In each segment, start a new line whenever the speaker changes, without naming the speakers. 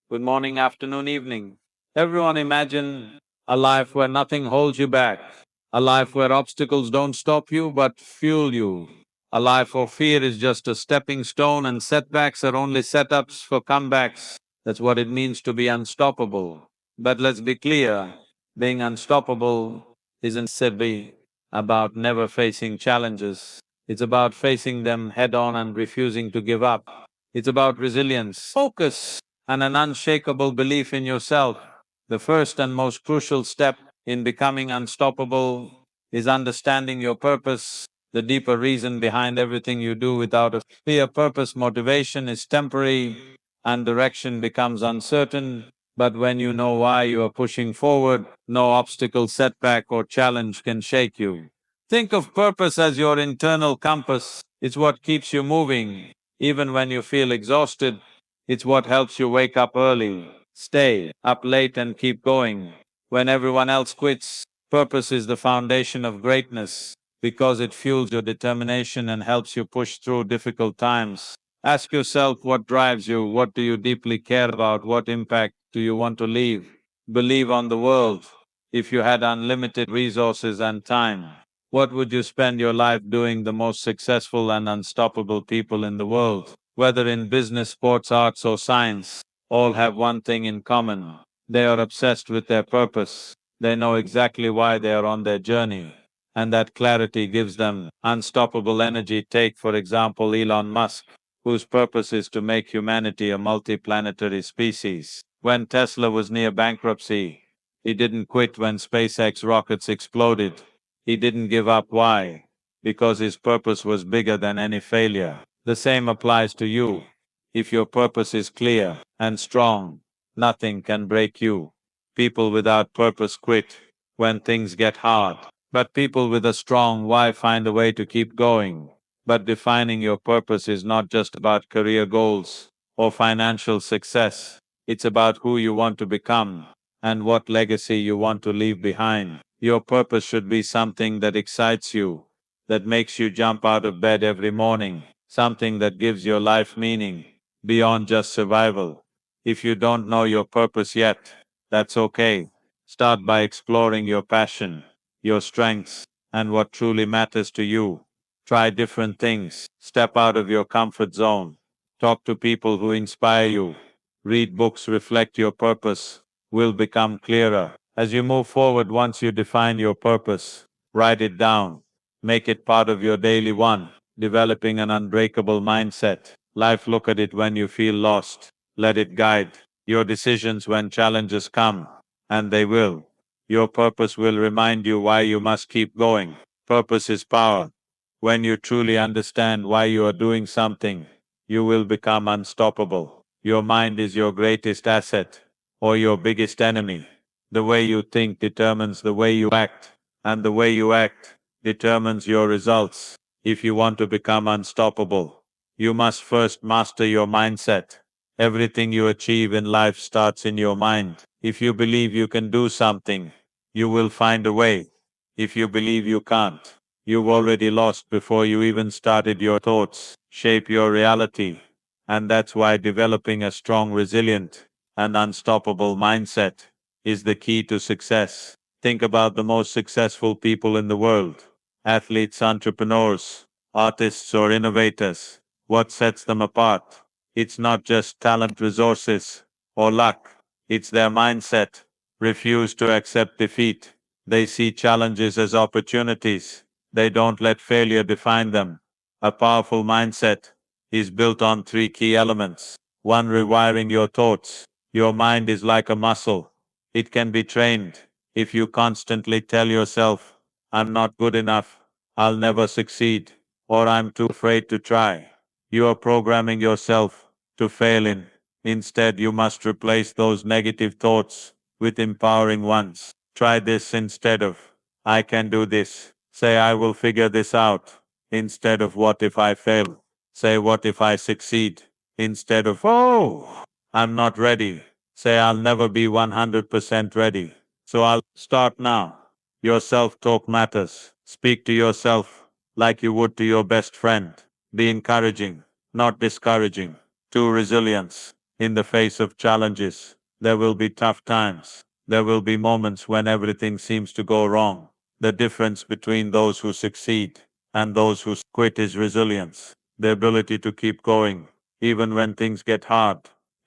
good morning, afternoon, evening. Everyone imagine a life where nothing holds you back, a life where obstacles don't stop you but fuel you. A life of fear is just a stepping stone and setbacks are only setups for comebacks. That's what it means to be unstoppable. But let's be clear, being unstoppable isn't simply about never facing challenges. It's about facing them head-on and refusing to give up. It's about resilience, focus, and an unshakable belief in yourself. The first and most crucial step in becoming unstoppable is understanding your purpose, the deeper reason behind everything you do. Without a clear purpose, motivation is temporary and direction becomes uncertain. But when you know why you are pushing forward, no obstacle, setback or challenge can shake you. Think of purpose as your internal compass. It's what keeps you moving. Even when you feel exhausted, it's what helps you wake up early, stay up late and keep going. When everyone else quits, purpose is the foundation of greatness because it fuels your determination and helps you push through difficult times. Ask yourself what drives you, what do you deeply care about, what impact do you want to leave? Believe on the world. If you had unlimited resources and time, what would you spend your life doing? The most successful and unstoppable people in the world, whether in business, sports, arts or science, all have one thing in common. They are obsessed with their purpose. They know exactly why they are on their journey, and that clarity gives them unstoppable energy. Take, for example, Elon Musk, whose purpose is to make humanity a multi-planetary species. When Tesla was near bankruptcy, he didn't quit. When SpaceX rockets exploded, he didn't give up. Why? Because his purpose was bigger than any failure. The same applies to you. If your purpose is clear and strong, nothing can break you. People without purpose quit when things get hard, but people with a strong why find a way to keep going. But defining your purpose is not just about career goals or financial success, it's about who you want to become and what legacy you want to leave behind. Your purpose should be something that excites you, that makes you jump out of bed every morning, something that gives your life meaning beyond just survival. If you don't know your purpose yet, that's okay. Start by exploring your passion, your strengths, and what truly matters to you. Try different things, step out of your comfort zone, talk to people who inspire you, read books, reflect. Your purpose will become clearer as you move forward. Once you define your purpose, write it down, make it part of your daily one, developing an unbreakable mindset. Life, look at it when you feel lost, let it guide your decisions when challenges come, and they will. Your purpose will remind you why you must keep going. Purpose is power. When you truly understand why you are doing something, you will become unstoppable. Your mind is your greatest asset or your biggest enemy. The way you think determines the way you act, and the way you act determines your results. If you want to become unstoppable, you must first master your mindset. Everything you achieve in life starts in your mind. If you believe you can do something, you will find a way. If you believe you can't, you've already lost before you even started. Your thoughts shape your reality, and that's why developing a strong, resilient, and unstoppable mindset is the key to success. Think about the most successful people in the world: athletes, entrepreneurs, artists, or innovators. What sets them apart? It's not just talent, resources, or luck, it's their mindset. Refuse to accept defeat. They see challenges as opportunities. They don't let failure define them. A powerful mindset is built on three key elements. One, rewiring your thoughts. Your mind is like a muscle. It can be trained. If you constantly tell yourself, I'm not good enough, I'll never succeed, or I'm too afraid to try, you are programming yourself to fail in. Instead, you must replace those negative thoughts with empowering ones. Try this instead of, I can do this. Say, I will figure this out. Instead of, what if I fail? Say, what if I succeed? Instead of, oh, I'm not ready. Say, I'll never be 100% ready. So I'll start now. Your self-talk matters. Speak to yourself like you would to your best friend. Be encouraging, not discouraging. 2, resilience. In the face of challenges, there will be tough times. There will be moments when everything seems to go wrong. The difference between those who succeed and those who quit is resilience, the ability to keep going, even when things get hard.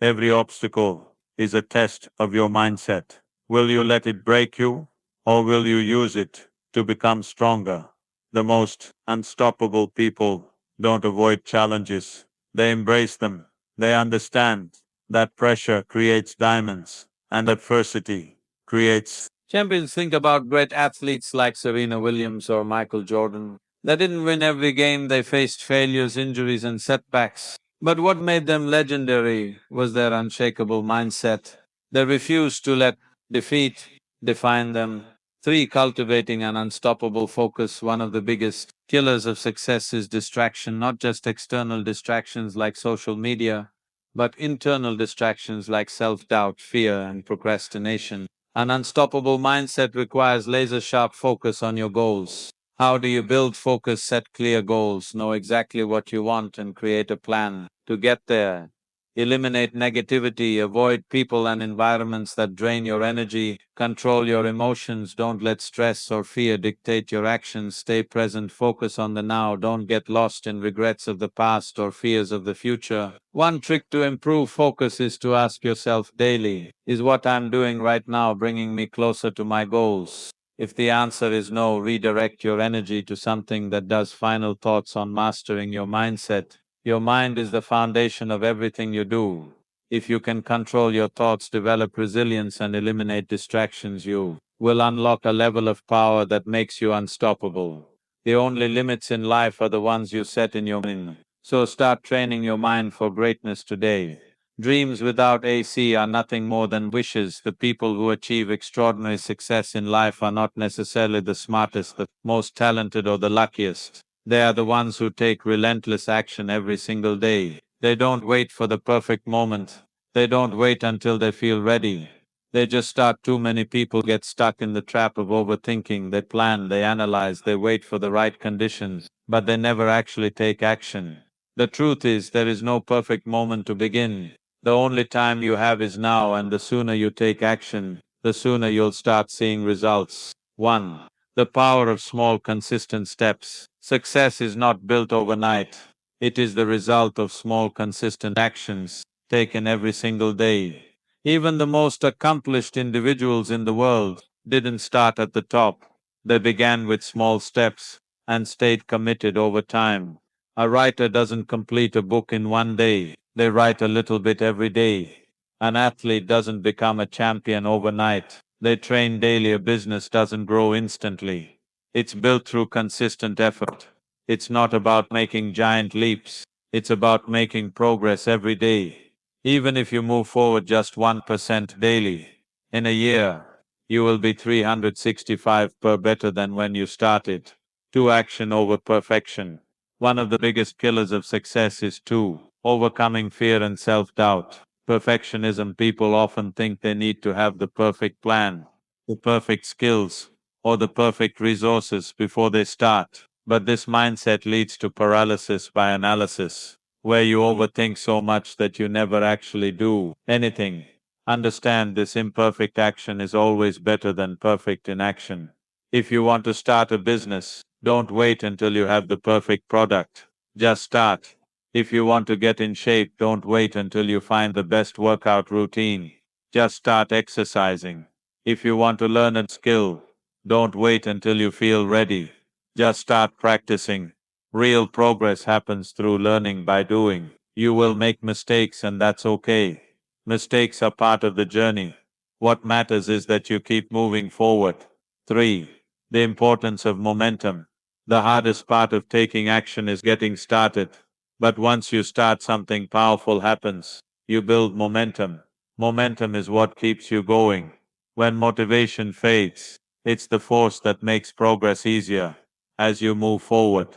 Every obstacle is a test of your mindset. Will you let it break you, or will you use it to become stronger? The most unstoppable people don't avoid challenges, they embrace them. They understand that pressure creates diamonds, and adversity creates champions. Think about great athletes like Serena Williams or Michael Jordan. They didn't win every game, they faced failures, injuries, and setbacks. But what made them legendary was their unshakable mindset. They refused to let defeat define them. Three, cultivating an unstoppable focus. One of the biggest killers of success is distraction, not just external distractions like social media, but internal distractions like self-doubt, fear, and procrastination. An unstoppable mindset requires laser-sharp focus on your goals. How do you build focus? Set clear goals, know exactly what you want, and create a plan to get there. Eliminate negativity, avoid people and environments that drain your energy, control your emotions, don't let stress or fear dictate your actions, stay present, focus on the now, don't get lost in regrets of the past or fears of the future. One trick to improve focus is to ask yourself daily, is what I'm doing right now bringing me closer to my goals? If the answer is no, redirect your energy to something that does. Final thoughts on mastering your mindset. Your mind is the foundation of everything you do. If you can control your thoughts, develop resilience, and eliminate distractions, you will unlock a level of power that makes you unstoppable. The only limits in life are the ones you set in your mind. So start training your mind for greatness today. Dreams without AC are nothing more than wishes. The people who achieve extraordinary success in life are not necessarily the smartest, the most talented, or the luckiest. They are the ones who take relentless action every single day. They don't wait for the perfect moment. They don't wait until they feel ready. They just start. Too many people get stuck in the trap of overthinking. They plan, they analyze, they wait for the right conditions, but they never actually take action. The truth is, there is no perfect moment to begin. The only time you have is now, and the sooner you take action, the sooner you'll start seeing results. 1. The power of small, consistent steps. Success is not built overnight. It is the result of small, consistent actions taken every single day. Even the most accomplished individuals in the world didn't start at the top. They began with small steps and stayed committed over time. A writer doesn't complete a book in one day, they write a little bit every day. An athlete doesn't become a champion overnight, they train daily. A business doesn't grow instantly. It's built through consistent effort. It's not about making giant leaps, it's about making progress every day. Even if you move forward just 1% daily, in a year, you will be 365 per better than when you started. 2. Action over perfection. One of the biggest killers of success is 2. Overcoming fear and self-doubt. Perfectionism. People often think they need to have the perfect plan, the perfect skills, or the perfect resources before they start. But this mindset leads to paralysis by analysis, where you overthink so much that you never actually do anything. Understand this: imperfect action is always better than perfect inaction. If you want to start a business, don't wait until you have the perfect product. Just start. If you want to get in shape, don't wait until you find the best workout routine. Just start exercising. If you want to learn a skill, don't wait until you feel ready. Just start practicing. Real progress happens through learning by doing. You will make mistakes, and that's okay. Mistakes are part of the journey. What matters is that you keep moving forward. 3. The importance of momentum. The hardest part of taking action is getting started. But once you start, something powerful happens. You build momentum. Momentum is what keeps you going. When motivation fades, it's the force that makes progress easier. As you move forward,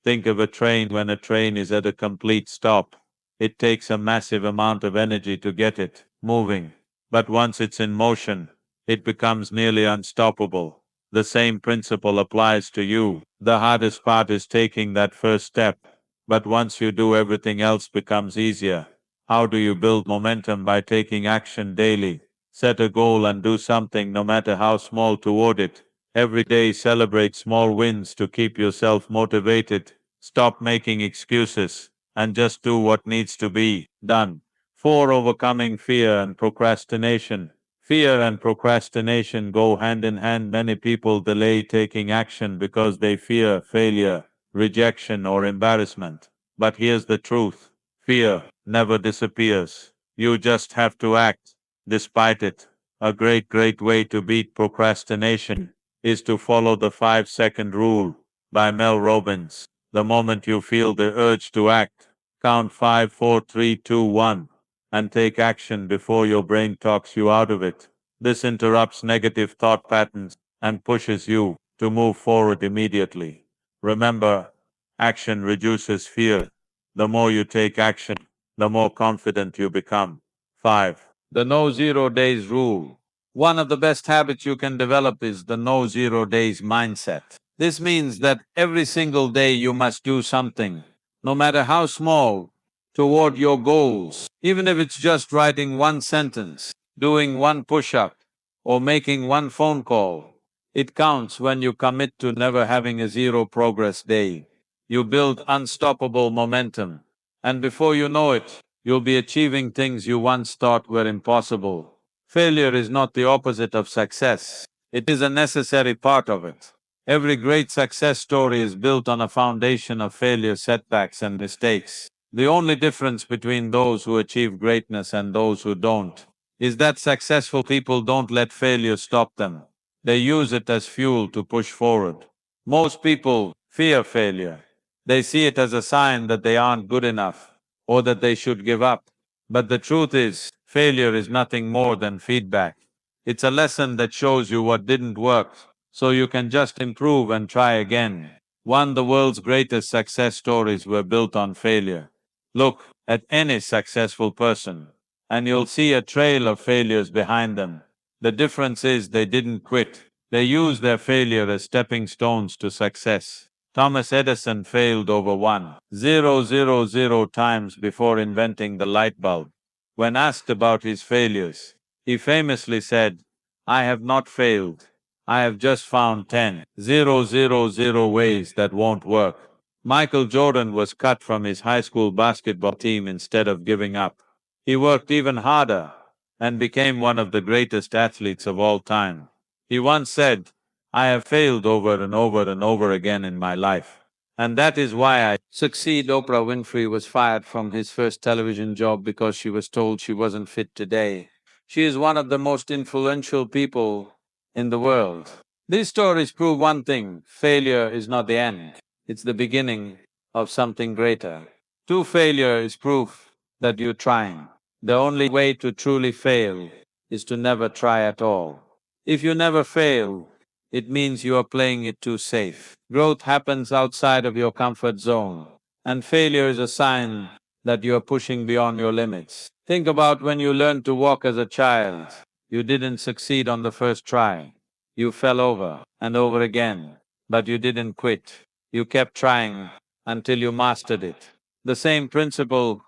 think of a train. When a train is at a complete stop, it takes a massive amount of energy to get it moving. But once it's in motion, it becomes nearly unstoppable. The same principle applies to you. The hardest part is taking that first step. But once you do, everything else becomes easier. How do you build momentum? By taking action daily. Set a goal and do something, no matter how small, toward it. Every day celebrate small wins to keep yourself motivated. Stop making excuses and just do what needs to be done. 4. Overcoming fear and procrastination. Fear and procrastination go hand in hand. Many people delay taking action because they fear failure, rejection, or embarrassment. But here's the truth: fear never disappears. You just have to act despite it. A great way to beat procrastination is to follow the 5-second rule by Mel Robbins. The moment you feel the urge to act, count 5, 4, 3, 2, 1, and take action before your brain talks you out of it. This interrupts negative thought patterns and pushes you to move forward immediately. Remember, action reduces fear. The more you take action, the more confident you become. 5. The no zero days rule. One of the best habits you can develop is the no zero days mindset. This means that every single day you must do something, no matter how small, toward your goals. Even if it's just writing one sentence, doing one push-up, or making one phone call. It counts. When you commit to never having a zero progress day, you build unstoppable momentum. And before you know it, you'll be achieving things you once thought were impossible. Failure is not the opposite of success, it is a necessary part of it. Every great success story is built on a foundation of failure, setbacks, and mistakes. The only difference between those who achieve greatness and those who don't is that successful people don't let failure stop them. They use it as fuel to push forward. Most people fear failure. They see it as a sign that they aren't good enough or that they should give up. But the truth is, failure is nothing more than feedback. It's a lesson that shows you what didn't work, so you can just improve and try again. One of the world's greatest success stories were built on failure. Look at any successful person, and you'll see a trail of failures behind them. The difference is they didn't quit. They used their failure as stepping stones to success. Thomas Edison failed over 1,000 times before inventing the light bulb. When asked about his failures, he famously said, "I have not failed. I have just found 10,000 ways that won't work." Michael Jordan was cut from his high school basketball team instead of giving up. He worked even harder and became one of the greatest athletes of all time. He once said, "I have failed over and over and over again in my life, and that is why I succeed." Oprah Winfrey was fired from his first television job because she was told she wasn't fit today. She is one of the most influential people in the world. These stories prove one thing: failure is not the end, it's the beginning of something greater. 2. Failure is proof that you're trying. The only way to truly fail is to never try at all. If you never fail, it means you are playing it too safe. Growth happens outside of your comfort zone, and failure is a sign that you are pushing beyond your limits. Think about when you learned to walk as a child. You didn't succeed on the first try. You fell over and over again, but you didn't quit. You kept trying until you mastered it. The same principle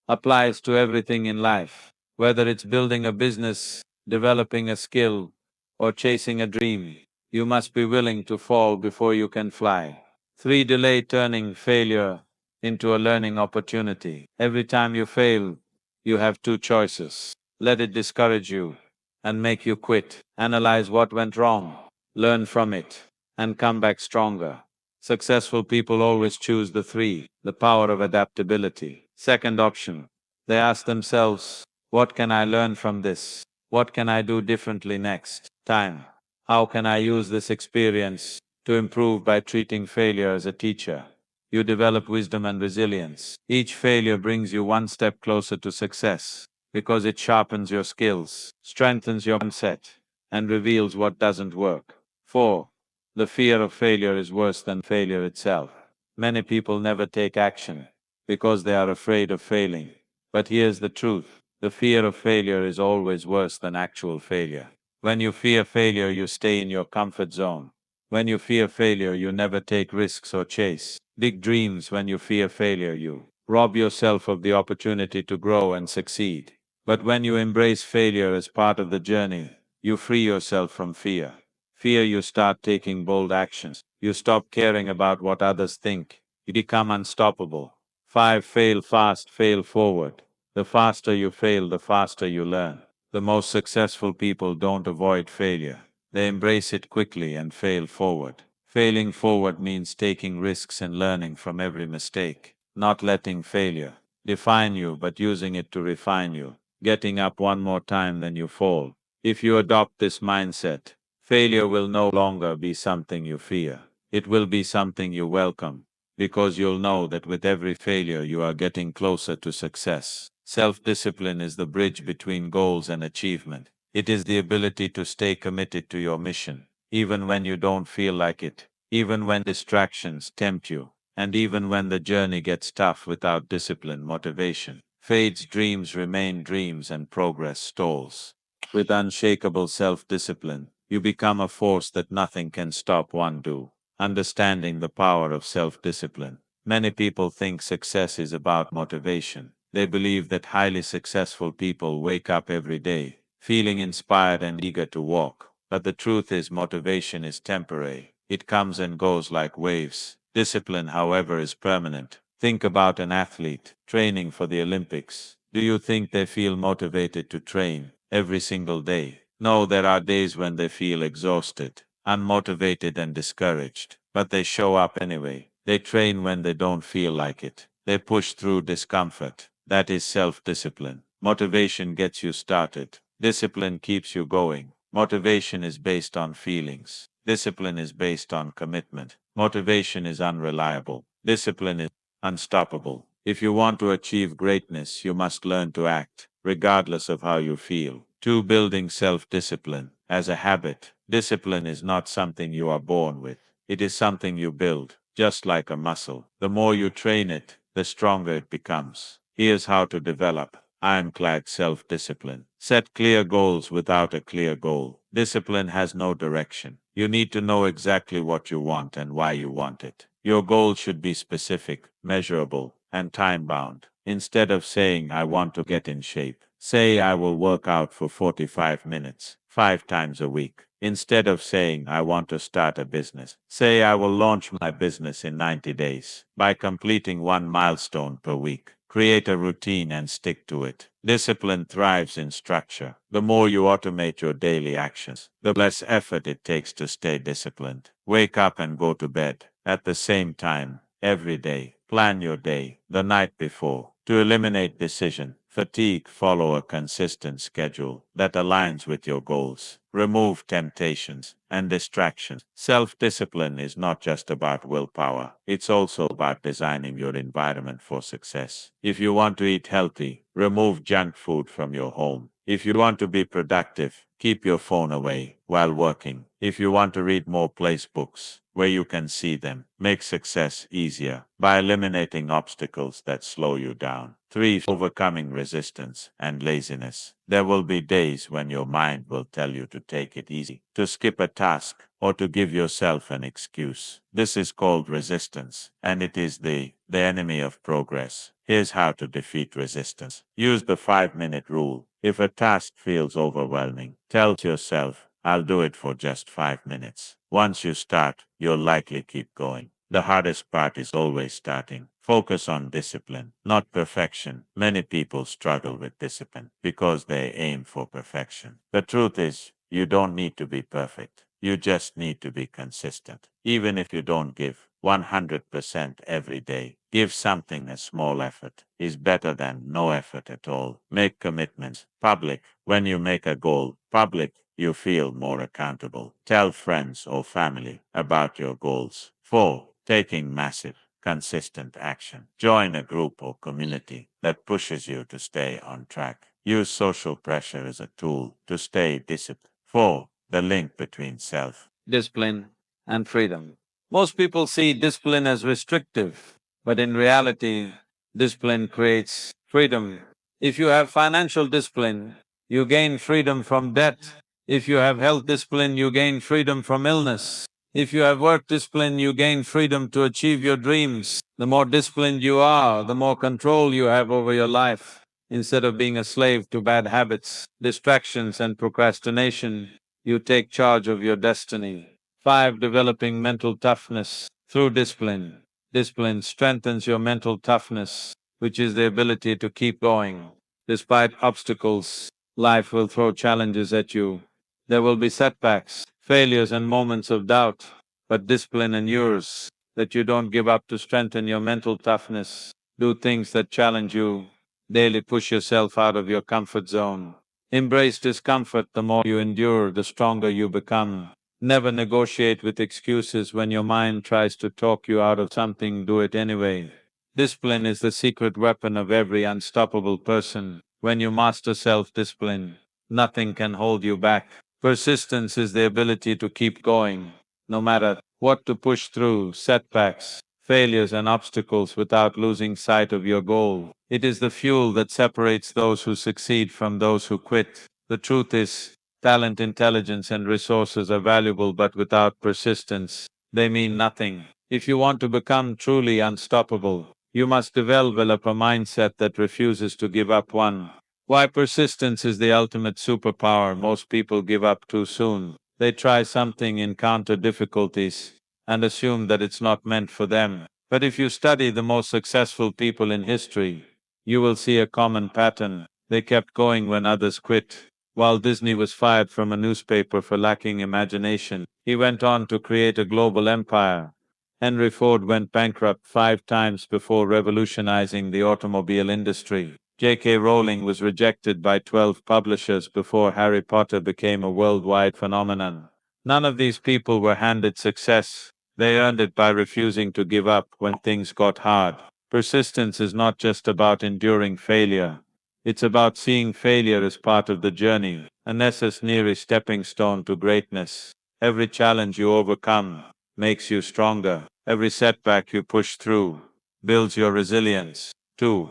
applies to everything in life. Whether it's building a business, developing a skill, or chasing a dream, you must be willing to fall before you can fly. 3. Delay turning failure into a learning opportunity. Every time you fail, you have two choices. Let it discourage you and make you quit. Analyze what went wrong, learn from it, and come back stronger. Successful people always choose the 3, the power of adaptability. Second option, they ask themselves, what can I learn from this? What can I do differently next time? How can I use this experience to improve? By treating failure as a teacher, you develop wisdom and resilience. Each failure brings you one step closer to success because it sharpens your skills, strengthens your mindset, and reveals what doesn't work. 4. The fear of failure is worse than failure itself. Many people never take action because they are afraid of failing. But here's the truth: the fear of failure is always worse than actual failure. When you fear failure, you stay in your comfort zone. When you fear failure, you never take risks or chase big dreams. When you fear failure, you rob yourself of the opportunity to grow and succeed. But when you embrace failure as part of the journey, you free yourself from fear. Fear, you start taking bold actions. You stop caring about what others think. You become unstoppable. 5. Fail fast, fail forward. The faster you fail, the faster you learn. The most successful people don't avoid failure. They embrace it quickly and fail forward. Failing forward means taking risks and learning from every mistake, not letting failure define you but using it to refine you, getting up one more time than you fall. If you adopt this mindset, failure will no longer be something you fear. It will be something you welcome, because you'll know that with every failure you are getting closer to success. Self-discipline is the bridge between goals and achievement. It is the ability to stay committed to your mission, even when you don't feel like it, even when distractions tempt you, and even when the journey gets tough. Without discipline, motivation fades, dreams remain dreams, and progress stalls. With unshakable self-discipline, you become a force that nothing can stop. One do. Understanding the power of self-discipline. Many people think success is about motivation. They believe that highly successful people wake up every day, feeling inspired and eager to walk. But the truth is, motivation is temporary. It comes and goes like waves. Discipline, however, is permanent. Think about an athlete training for the Olympics. Do you think they feel motivated to train every single day? No, there are days when they feel exhausted, unmotivated, and discouraged. But they show up anyway. They train when they don't feel like it. They push through discomfort. That is self-discipline. Motivation gets you started. Discipline keeps you going. Motivation is based on feelings. Discipline is based on commitment. Motivation is unreliable. Discipline is unstoppable. If you want to achieve greatness, you must learn to act, regardless of how you feel. 2. Building self-discipline as a habit. Discipline is not something you are born with. It is something you build, just like a muscle. The more you train it, the stronger it becomes. Here's how to develop ironclad self-discipline. Set clear goals without a clear goal. Discipline has no direction. You need to know exactly what you want and why you want it. Your goal should be specific, measurable, and time-bound. Instead of saying, I want to get in shape, say, I will work out for 45 minutes, 5 times a week. Instead of saying, I want to start a business, say, I will launch my business in 90 days. By completing one milestone per week, create a routine and stick to it. Discipline thrives in structure. The more you automate your daily actions, the less effort it takes to stay disciplined. Wake up and go to bed at the same time every day. Plan your day the night before. To eliminate decision fatigue, follow a consistent schedule that aligns with your goals. Remove temptations and distractions. Self-discipline is not just about willpower. It's also about designing your environment for success. If you want to eat healthy, remove junk food from your home. If you want to be productive, keep your phone away while working. If you want to read more, place books where you can see them. Make success easier by eliminating obstacles that slow you down. 3. Overcoming resistance and laziness. There will be days when your mind will tell you to take it easy, to skip a task, or to give yourself an excuse. This is called resistance, and it is the enemy of progress. Here's how to defeat resistance. Use the 5-minute rule. If a task feels overwhelming, tell yourself, I'll do it for just 5 minutes. Once you start, you'll likely keep going. The hardest part is always starting. Focus on discipline, not perfection. Many people struggle with discipline because they aim for perfection. The truth is, you don't need to be perfect. You just need to be consistent. Even if you don't give 100% every day, give something. A small effort is better than no effort at all. Make commitments public. When you make a goal public, you feel more accountable. Tell friends or family about your goals. 4. Taking massive, consistent action. Join a group or community that pushes you to stay on track. Use social pressure as a tool to stay disciplined. 4. The link between self-discipline and freedom. Most people see discipline as restrictive, but in reality, discipline creates freedom. If you have financial discipline, you gain freedom from debt. If you have health discipline, you gain freedom from illness. If you have work discipline, you gain freedom to achieve your dreams. The more disciplined you are, the more control you have over your life. Instead of being a slave to bad habits, distractions and procrastination, you take charge of your destiny. 5. Developing mental toughness through discipline. Discipline strengthens your mental toughness, which is the ability to keep going. Despite obstacles, life will throw challenges at you. There will be setbacks, failures and moments of doubt, but discipline ensures that you don't give up. To strengthen your mental toughness, do things that challenge you. Daily push yourself out of your comfort zone. Embrace discomfort. The more you endure, the stronger you become. Never negotiate with excuses. When your mind tries to talk you out of something, do it anyway. Discipline is the secret weapon of every unstoppable person. When you master self-discipline, nothing can hold you back. Persistence is the ability to keep going, no matter what, to push through setbacks, failures and obstacles without losing sight of your goal. It is the fuel that separates those who succeed from those who quit. The truth is, talent, intelligence and resources are valuable, but without persistence, they mean nothing. If you want to become truly unstoppable, you must develop a mindset that refuses to give up. One. Why persistence is the ultimate superpower. Most people give up too soon. They try something, encounter difficulties, and assume that it's not meant for them. But if you study the most successful people in history, you will see a common pattern. They kept going when others quit. Walt Disney was fired from a newspaper for lacking imagination. He went on to create a global empire. Henry Ford went bankrupt 5 times before revolutionizing the automobile industry. J.K. Rowling was rejected by 12 publishers before Harry Potter became a worldwide phenomenon. None of these people were handed success. They earned it by refusing to give up when things got hard. Persistence is not just about enduring failure. It's about seeing failure as part of the journey, a necessary stepping stone to greatness. Every challenge you overcome makes you stronger. Every setback you push through builds your resilience. 2.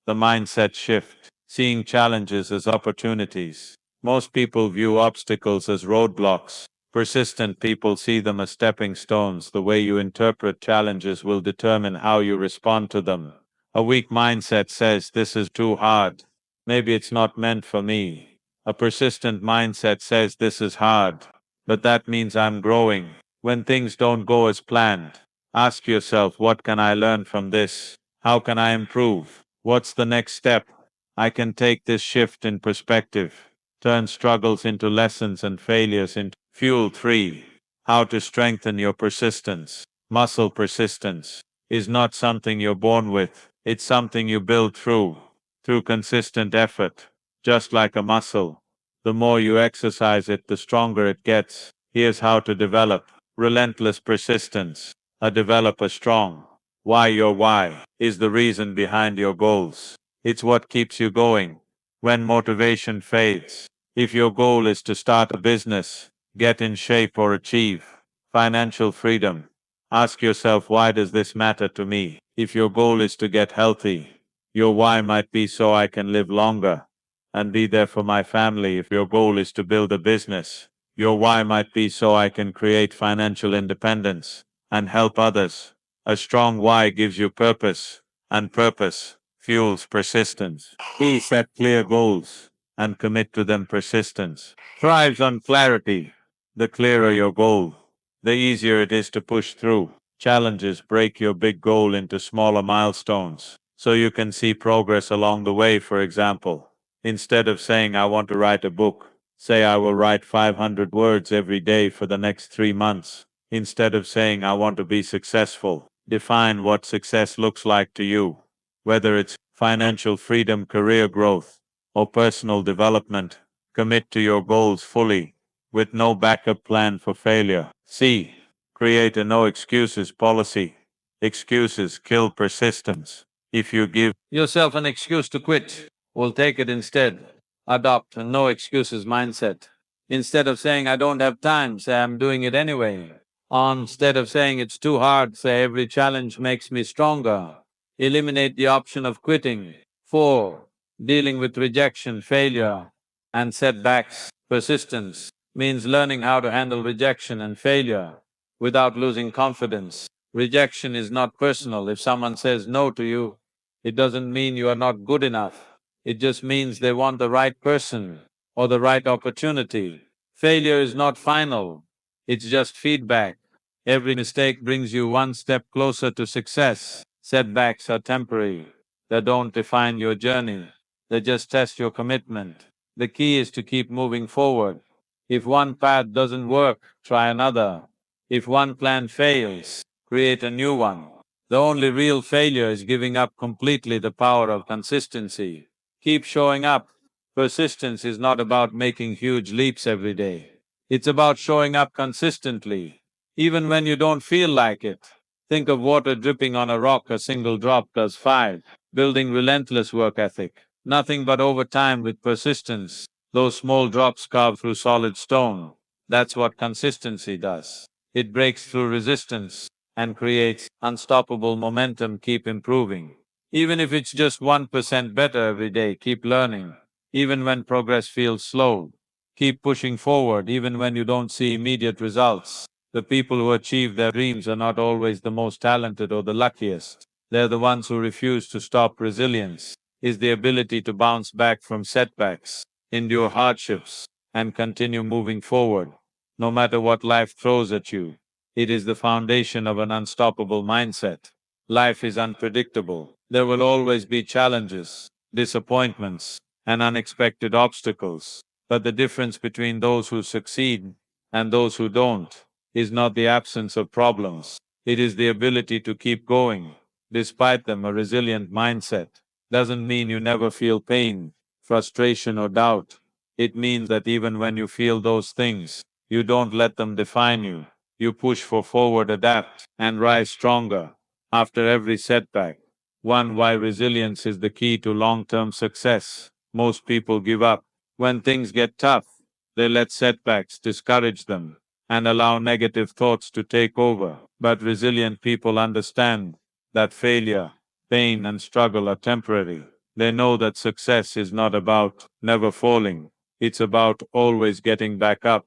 The mindset shift. Seeing challenges as opportunities. Most people view obstacles as roadblocks. Persistent people see them as stepping stones. The way you interpret challenges will determine how you respond to them. A weak mindset says, "This is too hard. Maybe it's not meant for me." A persistent mindset says, "This is hard, but that means I'm growing." When things don't go as planned, ask yourself, what can I learn from this? How can I improve? What's the next step I can take? This shift in perspective turns struggles into lessons and failures into fuel. 3. How to strengthen your persistence. Muscle persistence is not something you're born with, it's something you build through consistent effort. Just like a muscle, the more you exercise it, the stronger it gets. Here's how to develop relentless persistence. Develop a strong why. Your why is the reason behind your goals. It's what keeps you going when motivation fades. If your goal is to start a business, get in shape or achieve financial freedom, ask yourself, why does this matter to me? If your goal is to get healthy, your why might be, so I can live longer and be there for my family. If your goal is to build a business, your why might be, so I can create financial independence and help others. A strong why gives you purpose, and purpose fuels persistence. Set clear goals and commit to them. Persistence thrives on clarity. The clearer your goal, the easier it is to push through. Challenges break your big goal into smaller milestones so you can see progress along the way. For example, instead of saying, "I want to write a book," say, "I will write 500 words every day for the next 3 months." Instead of saying, "I want to be successful," define what success looks like to you. Whether it's financial freedom, career growth, or personal development, commit to your goals fully, with no backup plan for failure. C. Create a no excuses policy. Excuses kill persistence. If you give yourself an excuse to quit, we'll take it instead. Adopt a no excuses mindset. Instead of saying, "I don't have time," say, "I'm doing it anyway." Instead of saying, "It's too hard," say, "Every challenge makes me stronger." Eliminate the option of quitting. 4. Dealing with rejection, failure, and setbacks. Persistence means learning how to handle rejection and failure without losing confidence. Rejection is not personal. If someone says no to you, it doesn't mean you are not good enough. It just means they want the right person or the right opportunity. Failure is not final, it's just feedback. Every mistake brings you one step closer to success. Setbacks are temporary. They don't define your journey, they just test your commitment. The key is to keep moving forward. If one path doesn't work, try another. If one plan fails, create a new one. The only real failure is giving up completely the power of consistency. Keep showing up. Persistence is not about making huge leaps every day. It's about showing up consistently, even when you don't feel like it. Think of water dripping on a rock, a single drop does five. Building relentless work ethic. Nothing but over time with persistence. Those small drops carve through solid stone. That's what consistency does. It breaks through resistance and creates unstoppable momentum. Keep improving. Even if it's just 1% better every day, keep learning. Even when progress feels slow, keep pushing forward even when you don't see immediate results. The people who achieve their dreams are not always the most talented or the luckiest. They're the ones who refuse to stop. Resilience is the ability to bounce back from setbacks, endure hardships, and continue moving forward, no matter what life throws at you. It is the foundation of an unstoppable mindset. Life is unpredictable. There will always be challenges, disappointments, and unexpected obstacles. But the difference between those who succeed and those who don't is not the absence of problems, it is the ability to keep going despite them. A resilient mindset doesn't mean you never feel pain, frustration, or doubt. It means that even when you feel those things, you don't let them define you. You push for forward, adapt, and rise stronger after every setback. One, why resilience is the key to long-term success. Most people give up. When things get tough, they let setbacks discourage them and allow negative thoughts to take over. But resilient people understand that failure, pain, and struggle are temporary. They know that success is not about never falling, it's about always getting back up.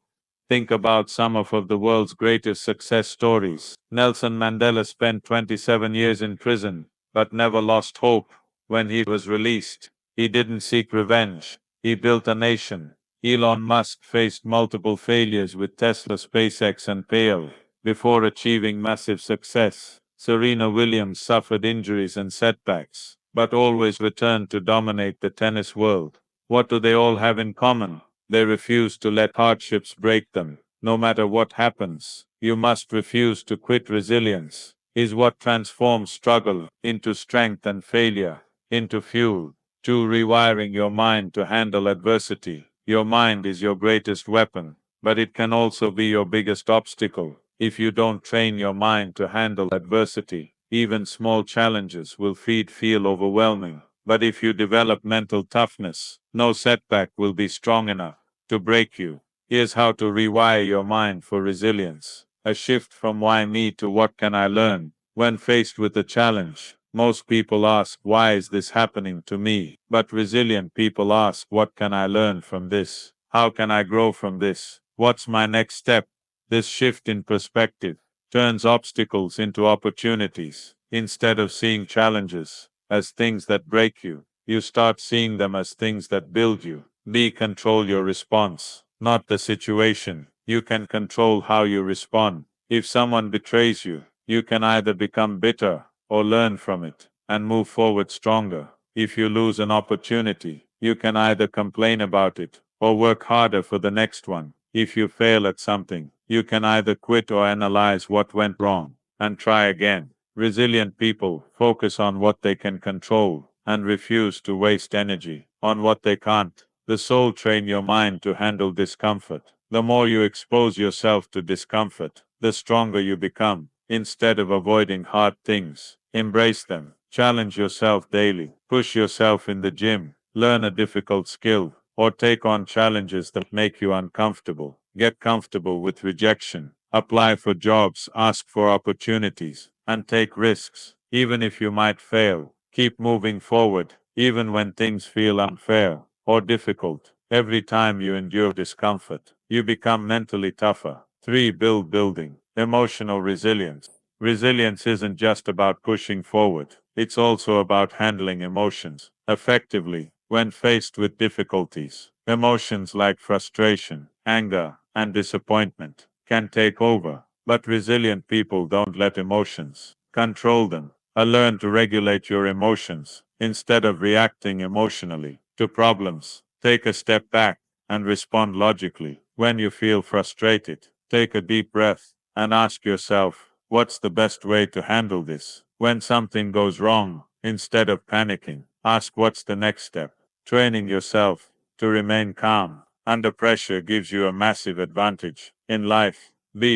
Think about some of the world's greatest success stories. Nelson Mandela spent 27 years in prison, but never lost hope. When he was released, he didn't seek revenge, he built a nation. Elon Musk faced multiple failures with Tesla, SpaceX, and PayPal before achieving massive success. Serena Williams suffered injuries and setbacks, but always returned to dominate the tennis world. What do they all have in common? They refuse to let hardships break them. No matter what happens, you must refuse to quit. Resilience is what transforms struggle into strength and failure into fuel. Two, rewiring your mind to handle adversity. Your mind is your greatest weapon, but it can also be your biggest obstacle. If you don't train your mind to handle adversity, even small challenges will feel overwhelming. But if you develop mental toughness, no setback will be strong enough to break you. Here's how to rewire your mind for resilience. A shift from why me to what can I learn. When faced with a challenge, most people ask, why is this happening to me? But resilient people ask, what can I learn from this? How can I grow from this? What's my next step? This shift in perspective turns obstacles into opportunities. Instead of seeing challenges as things that break you, you start seeing them as things that build you. B. Control your response, not the situation. You can control how you respond. If someone betrays you, you can either become bitter or learn from it and move forward stronger. If you lose an opportunity, you can either complain about it or work harder for the next one. If you fail at something, you can either quit or analyze what went wrong and try again. Resilient people focus on what they can control and refuse to waste energy on what they can't. The soul, train your mind to handle discomfort. The more you expose yourself to discomfort, the stronger you become. Instead of avoiding hard things, embrace them. Challenge yourself daily. Push yourself in the gym. Learn a difficult skill or take on challenges that make you uncomfortable. Get comfortable with rejection. Apply for jobs, ask for opportunities, and take risks. Even if you might fail, keep moving forward, even when things feel unfair or difficult. Every time you endure discomfort, you become mentally tougher. 3. Building emotional resilience. Resilience isn't just about pushing forward, it's also about handling emotions effectively when faced with difficulties. Emotions like frustration, anger, and disappointment can take over, but resilient people don't let emotions control them. Learn to regulate your emotions instead of reacting emotionally to problems. Take a step back and respond logically. When you feel frustrated, take a deep breath and ask yourself, what's the best way to handle this? When something goes wrong, instead of panicking, ask what's the next step. Training yourself to remain calm under pressure gives you a massive advantage in life.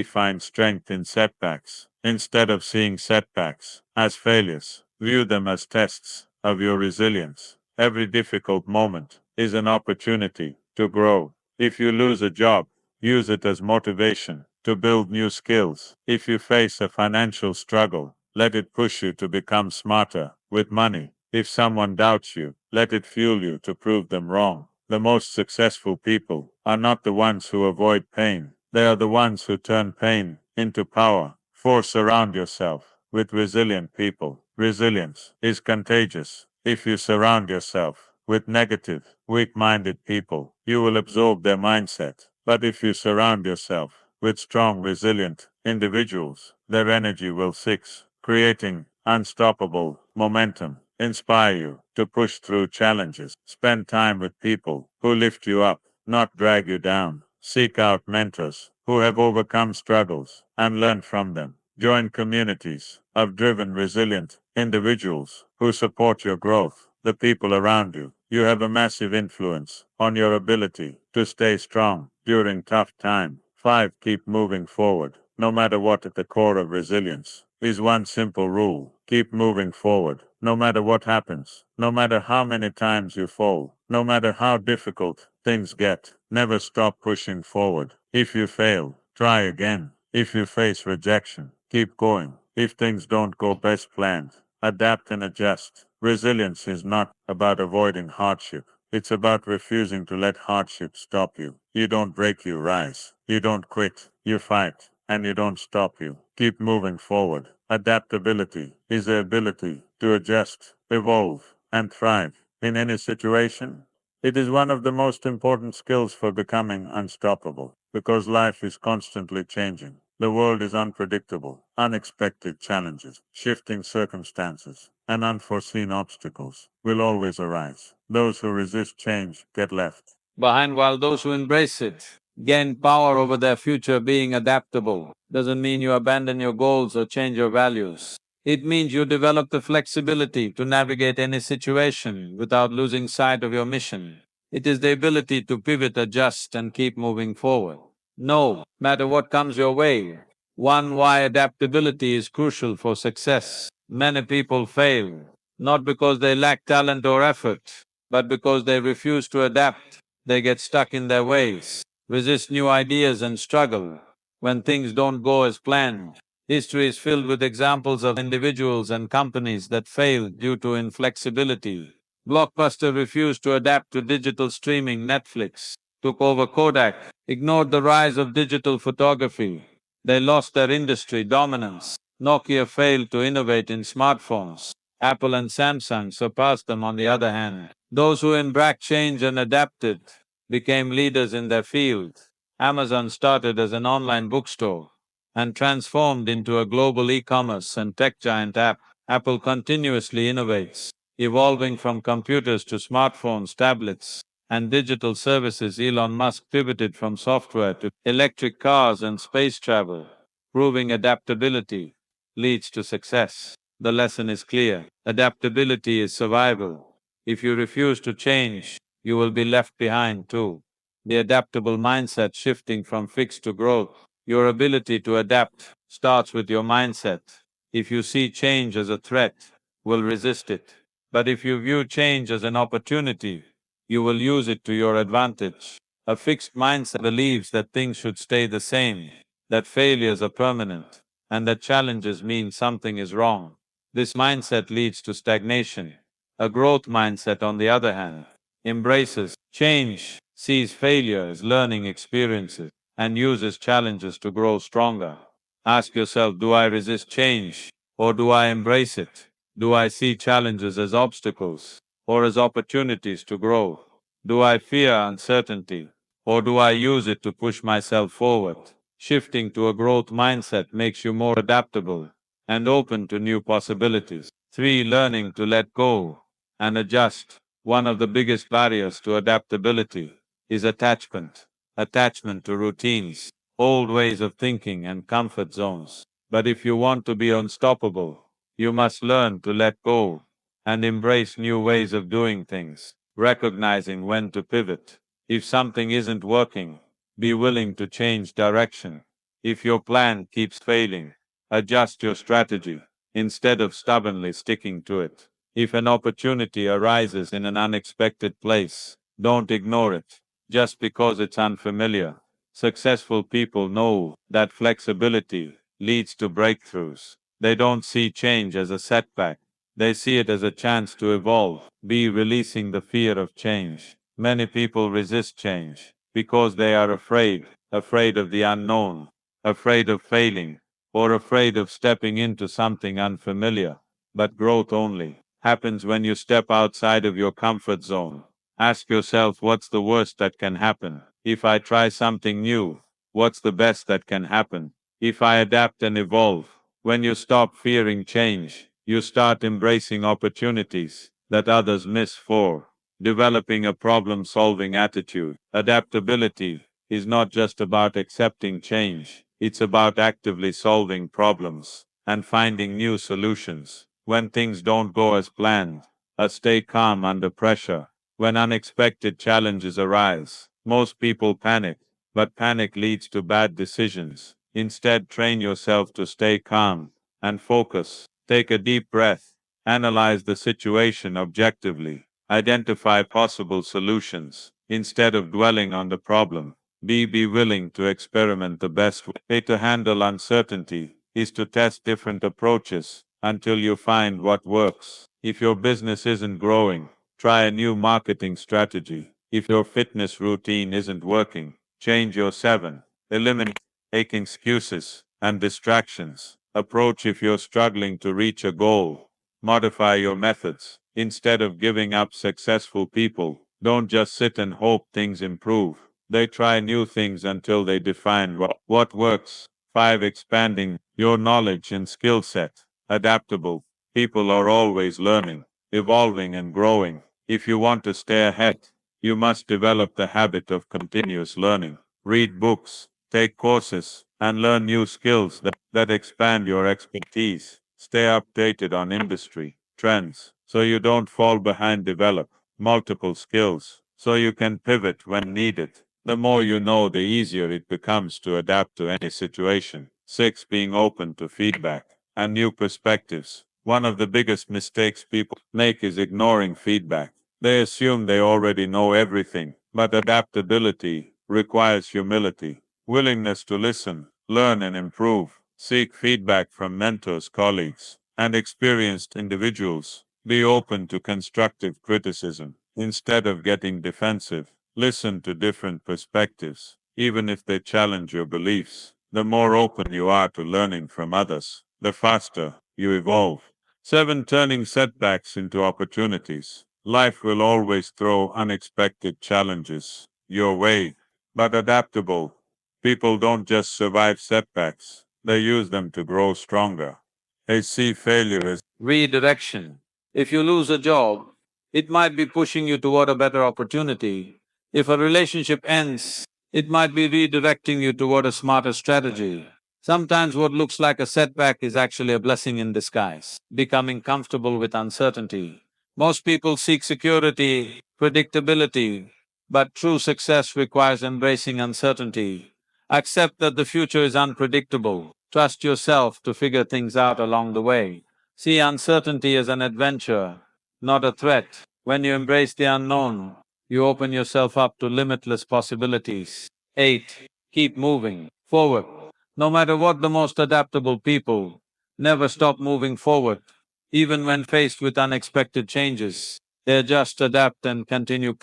Find strength in setbacks. Instead of seeing setbacks as failures, view them as tests of your resilience. Every difficult moment is an opportunity to grow. If you lose a job, use it as motivation to build new skills. If you face a financial struggle, let it push you to become smarter with money. If someone doubts you, let it fuel you to prove them wrong. The most successful people are not the ones who avoid pain. They are the ones who turn pain into power. Surround yourself with resilient people. Resilience is contagious. If you surround yourself with negative, weak-minded people, you will absorb their mindset. But if you surround yourself with strong, resilient individuals, their energy will six, creating unstoppable momentum. Inspire you to push through challenges. Spend time with people who lift you up, not drag you down. Seek out mentors who have overcome struggles and learn from them. Join communities of driven, resilient individuals who support your growth. The people around you. You have a massive influence on your ability to stay strong during tough times. 5. Keep moving forward. No matter what, at the core of resilience is one simple rule. Keep moving forward. No matter what happens. No matter how many times you fall. No matter how difficult things get. Never stop pushing forward. If you fail, try again. If you face rejection, keep going. If things don't go best planned, adapt and adjust. Resilience is not about avoiding hardship. It's about refusing to let hardship stop you. You don't break, you rise. You don't quit, you fight. And you don't stop, you keep moving forward. Adaptability is the ability to adjust, evolve, and thrive in any situation. It is one of the most important skills for becoming unstoppable because life is constantly changing. The world is unpredictable. Unexpected challenges, shifting circumstances, and unforeseen obstacles will always arise. Those who resist change get left behind, while those who embrace it gain power over their future. Being adaptable doesn't mean you abandon your goals or change your values. It means you develop the flexibility to navigate any situation without losing sight of your mission. It is the ability to pivot, adjust, and keep moving forward. No matter what comes your way. Why adaptability is crucial for success. Many people fail, not because they lack talent or effort, but because they refuse to adapt. They get stuck in their ways, resist new ideas and struggle when things don't go as planned. History is filled with examples of individuals and companies that failed due to inflexibility. Blockbuster refused to adapt to digital streaming. Netflix took over Kodak, ignored the rise of digital photography. They lost their industry dominance. Nokia failed to innovate in smartphones. Apple and Samsung surpassed them. On the other hand, those who embraced change and adapted became leaders in their field. Amazon started as an online bookstore and transformed into a global e-commerce and tech giant. Apple continuously innovates, evolving from computers to smartphones, tablets, and digital services. Elon Musk pivoted from software to electric cars and space travel, proving adaptability leads to success. The lesson is clear: adaptability is survival. If you refuse to change, you will be left behind too. The adaptable mindset, shifting from fixed to growth. Your ability to adapt starts with your mindset. If you see change as a threat, will resist it. But if you view change as an opportunity, you will use it to your advantage. A fixed mindset believes that things should stay the same, that failures are permanent, and that challenges mean something is wrong. This mindset leads to stagnation. A growth mindset, on the other hand, embraces change, sees failure as learning experiences, and uses challenges to grow stronger. Ask yourself, do I resist change or do I embrace it? Do I see challenges as obstacles or as opportunities to grow? Do I fear uncertainty or do I use it to push myself forward? Shifting to a growth mindset makes you more adaptable and open to new possibilities. 3. Learning to let go and adjust. One of the biggest barriers to adaptability is attachment. Attachment to routines, old ways of thinking and comfort zones. But if you want to be unstoppable, you must learn to let go and embrace new ways of doing things, recognizing when to pivot. If something isn't working, be willing to change direction. If your plan keeps failing, adjust your strategy instead of stubbornly sticking to it. If an opportunity arises in an unexpected place, don't ignore it just because it's unfamiliar. Successful people know that flexibility leads to breakthroughs. They don't see change as a setback. They see it as a chance to evolve. Be releasing the fear of change. Many people resist change because they are afraid, afraid of the unknown, afraid of failing, or afraid of stepping into something unfamiliar. But growth only happens when you step outside of your comfort zone. Ask yourself, what's the worst that can happen? If I try something new, what's the best that can happen? If I adapt and evolve, when you stop fearing change, you start embracing opportunities that others miss for developing a problem solving attitude. Adaptability is not just about accepting change, it's about actively solving problems and finding new solutions. When things don't go as planned, stay calm under pressure. When unexpected challenges arise, most people panic, but panic leads to bad decisions. Instead, train yourself to stay calm and focus. Take a deep breath, analyze the situation objectively, identify possible solutions. Instead of dwelling on the problem, be willing to experiment. The best way to handle uncertainty is to test different approaches until you find what works. If your business isn't growing, try a new marketing strategy. If your fitness routine isn't working, change your 7. Eliminate excuses and distractions. Approach. If you're struggling to reach a goal, modify your methods. Instead of giving up, successful people don't just sit and hope things improve. They try new things until they define what works. 5. Expanding your knowledge and skill set. Adaptable people are always learning, evolving, and growing. If you want to stay ahead, you must develop the habit of continuous learning. Read books, take courses, and learn new skills that expand your expertise. Stay updated on industry trends so you don't fall behind. Develop multiple skills so you can pivot when needed. The more you know, the easier it becomes to adapt to any situation. 6. Being open to feedback and new perspectives. One of the biggest mistakes people make is ignoring feedback. They assume they already know everything, but adaptability requires humility, willingness to listen, learn, and improve. Seek feedback from mentors, colleagues, and experienced individuals. Be open to constructive criticism. Instead of getting defensive, listen to different perspectives, even if they challenge your beliefs. The more open you are to learning from others, the faster you evolve. 7. Turning setbacks into opportunities. Life will always throw unexpected challenges your way, but adaptable people don't just survive setbacks, they use them to grow stronger. They see failure as redirection. If you lose a job, it might be pushing you toward a better opportunity. If a relationship ends, it might be redirecting you toward a smarter strategy. Sometimes what looks like a setback is actually a blessing in disguise. Becoming comfortable with uncertainty. Most people seek security, predictability, but true success requires embracing uncertainty. Accept that the future is unpredictable. Trust yourself to figure things out along the way. See uncertainty as an adventure, not a threat. When you embrace the unknown, you open yourself up to limitless possibilities. 8. Keep moving forward. No matter what, the most adaptable people never stop moving forward. Even when faced with unexpected changes, they adjust, adapt, and continue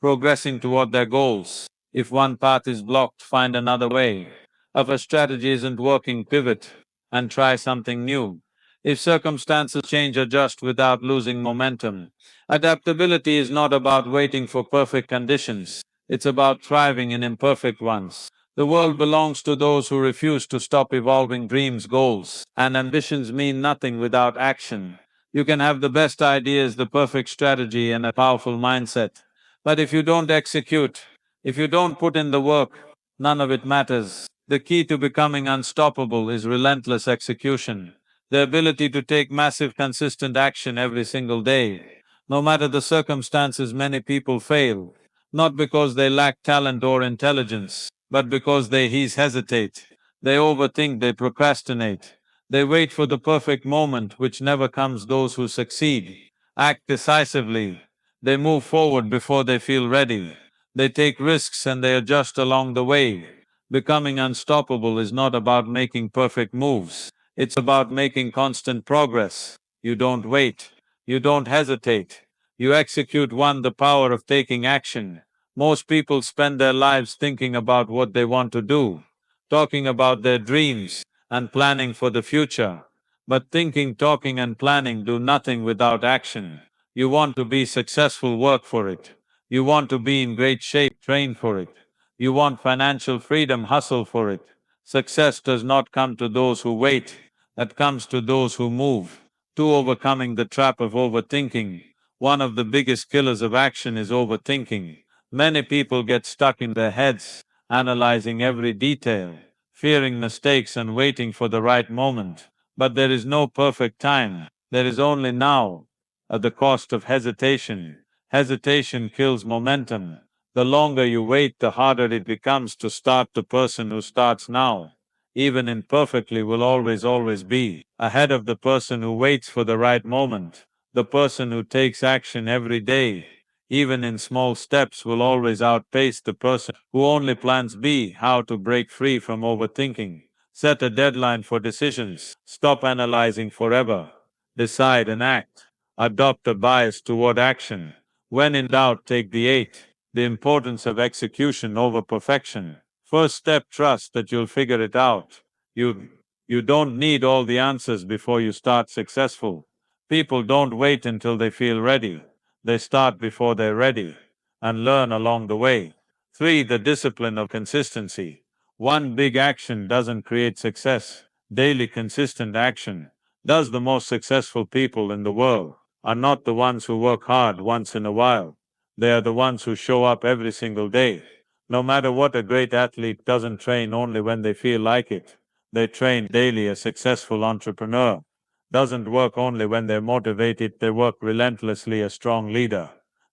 progressing toward their goals. If one path is blocked, find another way. If a strategy isn't working, pivot and try something new. If circumstances change, adjust without losing momentum. Adaptability is not about waiting for perfect conditions, it's about thriving in imperfect ones. The world belongs to those who refuse to stop evolving. Dreams, goals, and ambitions mean nothing without action. You can have the best ideas, the perfect strategy, and a powerful mindset. But if you don't execute, if you don't put in the work, none of it matters. The key to becoming unstoppable is relentless execution, the ability to take massive, consistent action every single day. No matter the circumstances, many people fail, not because they lack talent or intelligence, but because they hesitate, they overthink, they procrastinate. They wait for the perfect moment, which never comes. Those who succeed act decisively. They move forward before they feel ready. They take risks and they adjust along the way. Becoming unstoppable is not about making perfect moves, it's about making constant progress. You don't wait, you don't hesitate, you execute. One, the power of taking action. Most people spend their lives thinking about what they want to do, talking about their dreams, and planning for the future. But thinking, talking, and planning do nothing without action. You want to be successful, work for it. You want to be in great shape, train for it. You want financial freedom, hustle for it. Success does not come to those who wait, it comes to those who move. Two, overcoming the trap of overthinking. One of the biggest killers of action is overthinking. Many people get stuck in their heads, analyzing every detail, fearing mistakes and waiting for the right moment. But there is no perfect time, there is only now. At the cost of hesitation. Hesitation kills momentum. The longer you wait, the harder it becomes to start. The person who starts now, even imperfectly, will always be ahead of the person who waits for the right moment. The person who takes action every day, even in small steps, will always outpace the person who only plans. B. How to break free from overthinking. Set a deadline for decisions. Stop analyzing forever. Decide and act. Adopt a bias toward action. When in doubt, take the 8. The importance of execution over perfection. First step, trust that you'll figure it out. You, you don't need all the answers before you start. Successful people don't wait until they feel ready. They start before they're ready and learn along the way. 3. The discipline of consistency. One big action doesn't create success. Daily consistent action does. The most successful people in the world are not the ones who work hard once in a while. They are the ones who show up every single day. No matter what, a great athlete doesn't train only when they feel like it. They train daily. A successful entrepreneur doesn't work only when they're motivated, they work relentlessly. A strong leader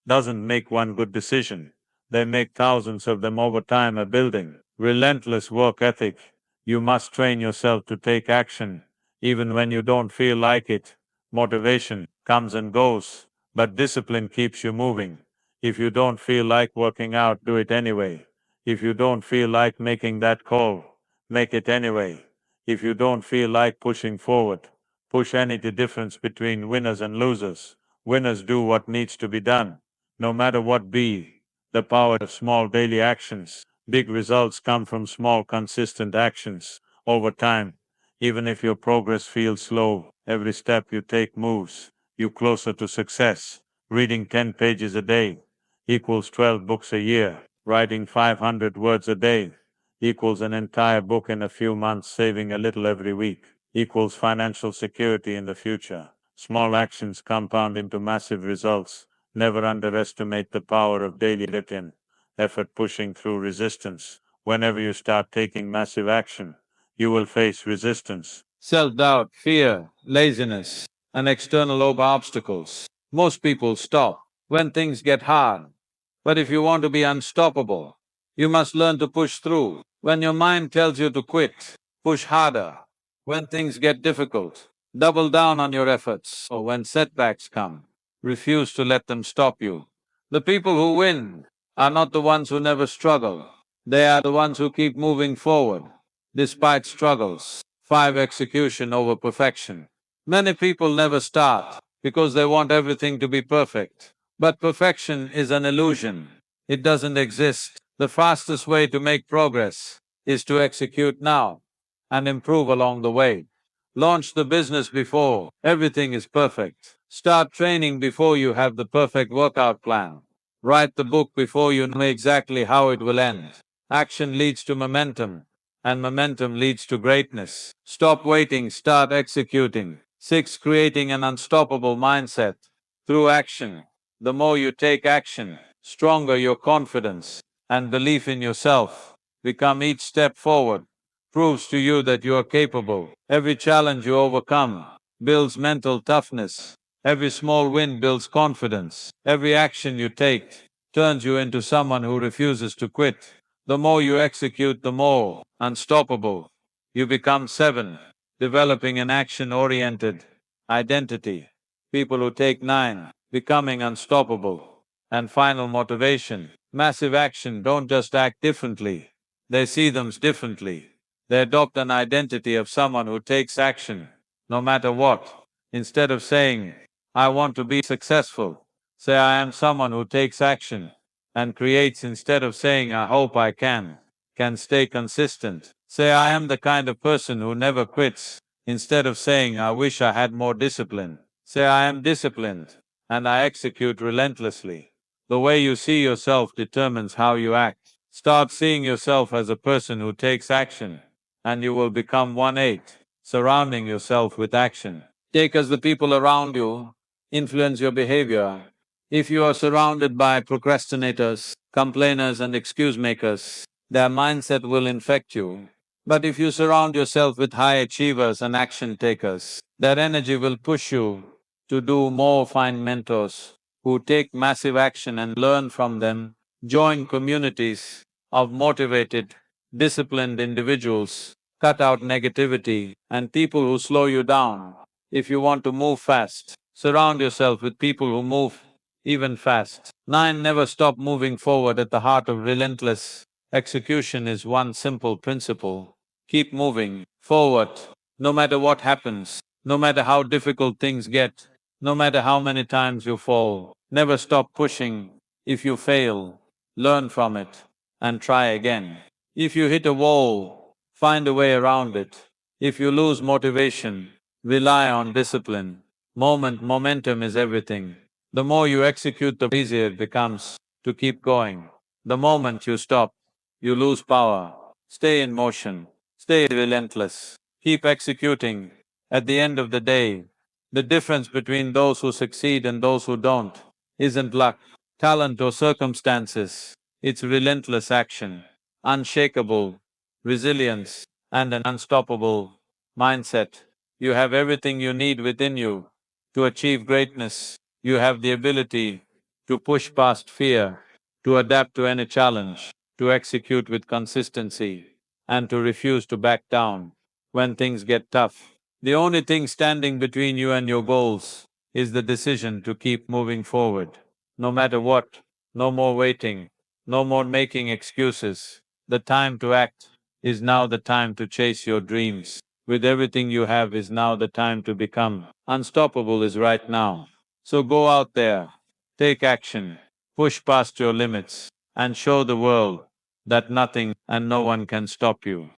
doesn't make one good decision. They make thousands of them over time. A building relentless work ethic. You must train yourself to take action, even when you don't feel like it. Motivation comes and goes, but discipline keeps you moving. If you don't feel like working out, do it anyway. If you don't feel like making that call, make it anyway. If you don't feel like pushing forward, push any. The difference between winners and losers. Winners do what needs to be done, no matter what be. The power of small daily actions. Big results come from small, consistent actions over time. Even if your progress feels slow, every step you take moves you closer to success. Reading 10 pages a day equals 12 books a year. Writing 500 words a day equals an entire book in a few months. Saving a little every week equals financial security in the future. Small actions compound into massive results. Never underestimate the power of daily routine effort. Pushing through resistance. Whenever you start taking massive action, you will face resistance. Self-doubt, fear, laziness, and external obstacles. Most people stop when things get hard. But if you want to be unstoppable, you must learn to push through. When your mind tells you to quit, push harder. When things get difficult, double down on your efforts. Or when setbacks come, refuse to let them stop you. The people who win are not the ones who never struggle. They are the ones who keep moving forward, despite struggles. 5. Execution over perfection. Many people never start because they want everything to be perfect. But perfection is an illusion. It doesn't exist. The fastest way to make progress is to execute now and improve along the way. Launch the business before everything is perfect. Start training before you have the perfect workout plan. Write the book before you know exactly how it will end. Action leads to momentum, and momentum leads to greatness. Stop waiting, start executing. 6. Creating an unstoppable mindset through action. The more you take action, stronger your confidence and belief in yourself become. Each step forward proves to you that you are capable. Every challenge you overcome builds mental toughness. Every small win builds confidence. Every action you take turns you into someone who refuses to quit. The more you execute, the more unstoppable you become. 7. Developing an action-oriented identity. People who take 9. Becoming unstoppable. And final motivation. Massive action don't just act differently, they see them differently. They adopt an identity of someone who takes action, no matter what. Instead of saying, I want to be successful, say, I am someone who takes action and creates. Instead of saying, I hope I can stay consistent. Say, I am the kind of person who never quits. Instead of saying, I wish I had more discipline, say, I am disciplined and I execute relentlessly. The way you see yourself determines how you act. Start seeing yourself as a person who takes action, and you will become 1/8, surrounding yourself with action. Take as the people around you influence your behavior. If you are surrounded by procrastinators, complainers and excuse makers, their mindset will infect you. But if you surround yourself with high achievers and action takers, their energy will push you to do more. Find mentors who take massive action and learn from them. Join communities of motivated, disciplined individuals. Cut out negativity and people who slow you down. If you want to move fast, surround yourself with people who move even fast. 9. Never stop moving forward. At the heart of relentless execution is one simple principle. Keep moving forward, no matter what happens, no matter how difficult things get, no matter how many times you fall. Never stop pushing. If you fail, learn from it and try again. If you hit a wall, find a way around it. If you lose motivation, rely on discipline. Momentum is everything. The more you execute, the easier it becomes to keep going. The moment you stop, you lose power. Stay in motion, stay relentless, keep executing. At the end of the day, the difference between those who succeed and those who don't isn't luck, talent or circumstances. It's relentless action, unshakable resilience and an unstoppable mindset. You have everything you need within you to achieve greatness. You have the ability to push past fear, to adapt to any challenge, to execute with consistency, and to refuse to back down when things get tough. The only thing standing between you and your goals is the decision to keep moving forward. No matter what, no more waiting, no more making excuses. The time to act is now. The time to chase your dreams. With everything you have is now the time to become. Unstoppable is right now. So go out there, take action, push past your limits, and show the world that nothing and no one can stop you.